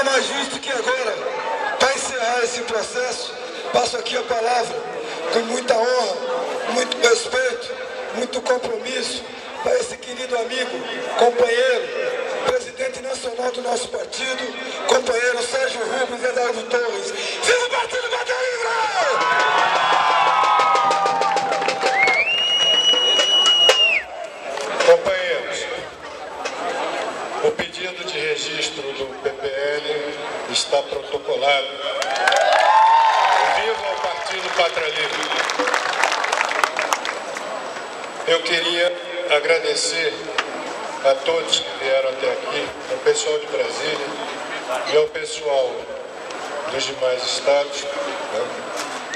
nada mais justo que agora, para encerrar esse processo, passo aqui a palavra com muita honra, muito respeito, muito compromisso para esse querido amigo, companheiro, presidente nacional do nosso partido, companheiro Sérgio Rubens Eduardo Torres. Viva o Partido Pátria Livre! Companheiros, o pedido de registro do PPL está protocolado. Viva o Partido Pátria Livre! Eu queria agradecer a todos que vieram até aqui, ao pessoal de Brasília e ao pessoal dos demais estados.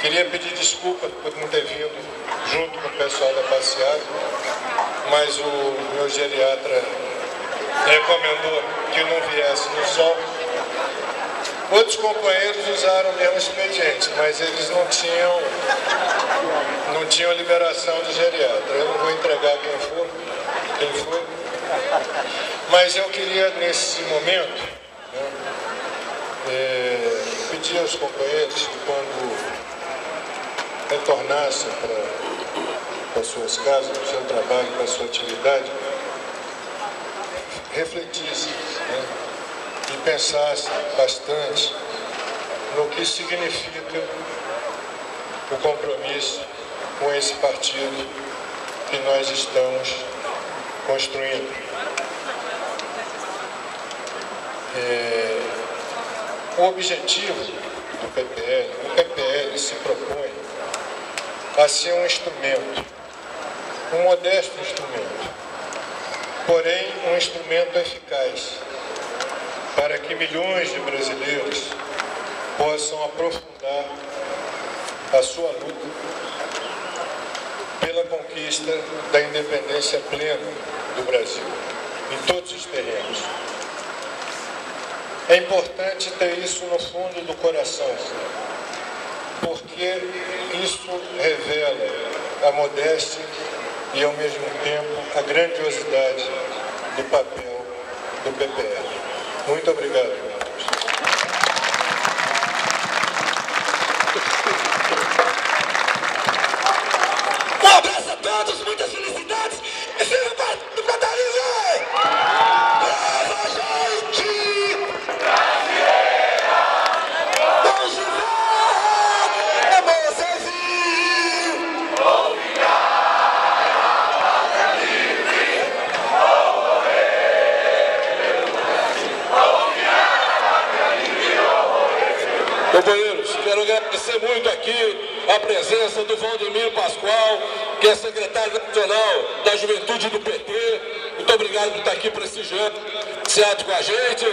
Queria pedir desculpa por não ter vindo junto com o pessoal da passeata, mas o meu geriatra recomendou que não viesse no sol. Outros companheiros usaram o mesmo expediente, mas eles não tinham liberação do geriatra. Eu não vou entregar quem foi. Mas eu queria, nesse momento, pedir aos companheiros que, quando retornassem para as suas casas, para o seu trabalho, para a sua atividade, refletissem, e pensassem bastante no que significa o compromisso com esse partido que nós estamos construindo. O objetivo do PPL, o PPL se propõe a ser um instrumento, um modesto instrumento, porém um instrumento eficaz para que milhões de brasileiros possam aprofundar a sua luta pela conquista da independência plena do Brasil, em todos os terrenos. É importante ter isso no fundo do coração, porque isso revela a modéstia e, ao mesmo tempo, a grandiosidade do papel do PPL. Muito obrigado, irmãos. Um abraço a todos, muitas felicidades e viva o Partido Pátria Livre! Brava, gente! Vamos embora! Vamos servir! Companheiros, quero agradecer muito aqui a presença do Valdemir Pascoal, que é secretário nacional da Juventude do PT. Muito obrigado por estar aqui prestigiando esse ato com a gente.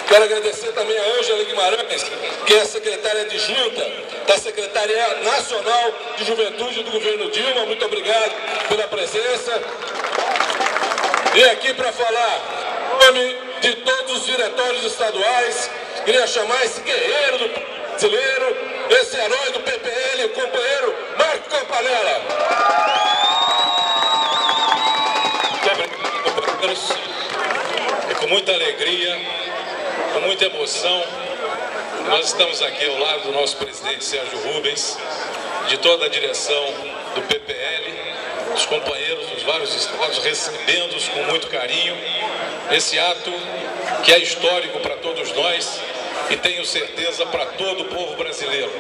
Quero agradecer também a Ângela Guimarães, que é secretária adjunta da Secretaria Nacional de Juventude do governo Dilma. Muito obrigado pela presença. E aqui para falar em nome de todos os diretórios estaduais, queria chamar esse guerreiro do brasileiro, esse herói do PPL, o companheiro Marco Campanella. E com muita alegria, com muita emoção, nós estamos aqui ao lado do nosso presidente Sérgio Rubens, de toda a direção do PPL, os companheiros dos vários estados, recebendo-os com muito carinho, esse ato que é histórico para todos nós e tenho certeza para todo o povo brasileiro.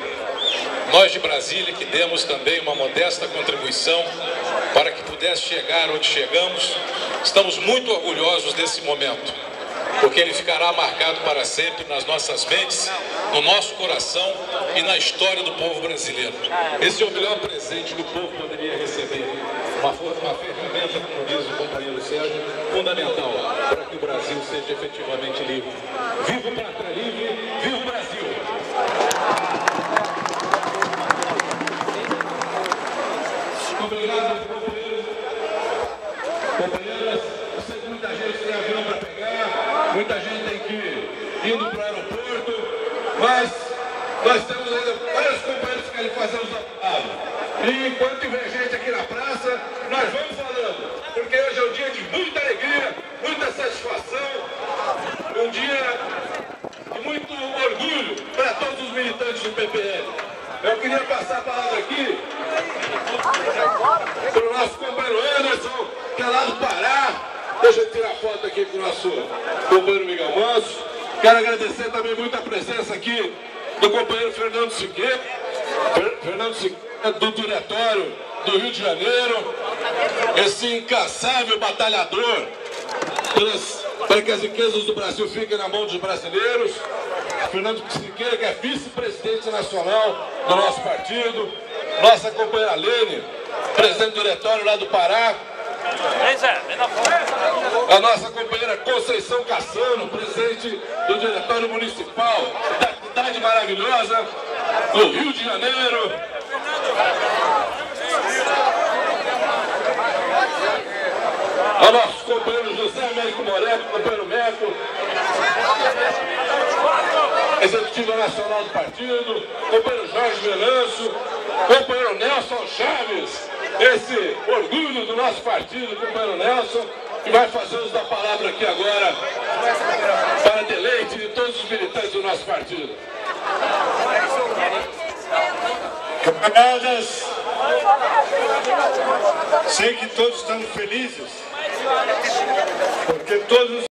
Nós de Brasília que demos também uma modesta contribuição para que pudesse chegar onde chegamos, estamos muito orgulhosos desse momento, porque ele ficará marcado para sempre nas nossas mentes, no nosso coração e na história do povo brasileiro. Esse é o melhor presente que o povo poderia receber. Uma ferramenta, como diz o companheiro Sérgio, fundamental para que o Brasil seja efetivamente livre. Viva o Pátria Livre, viva o Brasil! Obrigado, companheiros. Companheiras, eu sei que muita gente tem avião para pegar, muita gente tem que ir indo para o aeroporto, mas nós temos ainda vários companheiros que querem fazer os aplausos. E enquanto tiver gente aqui na praça, nós vamos falando, porque hoje é um dia de muita alegria, muita satisfação, um dia do PPL. Eu queria passar a palavra aqui para o nosso companheiro Anderson, que é lá do Pará. Deixa eu tirar foto aqui com o nosso companheiro Miguel Manso. Quero agradecer também muito a presença aqui do companheiro Fernando Siqueira, do Diretório do Rio de Janeiro, esse incansável batalhador para que as riquezas do Brasil fiquem na mão dos brasileiros. Fernando Siqueira, que é vice-presidente nacional do nosso partido. Nossa companheira Lene, presidente do Diretório lá do Pará. A nossa companheira Conceição Cassano, presidente do Diretório Municipal da cidade maravilhosa do Rio de Janeiro. A nosso companheiro José Américo Moreno, companheiro Meco, executivo nacional do partido, companheiro Jorge Venâncio, companheiro Nelson Chaves, esse orgulho do nosso partido, companheiro Nelson, que vai fazer uso da palavra aqui agora para deleite de todos os militantes do nosso partido. Camaradas, sei que todos estamos felizes, porque todos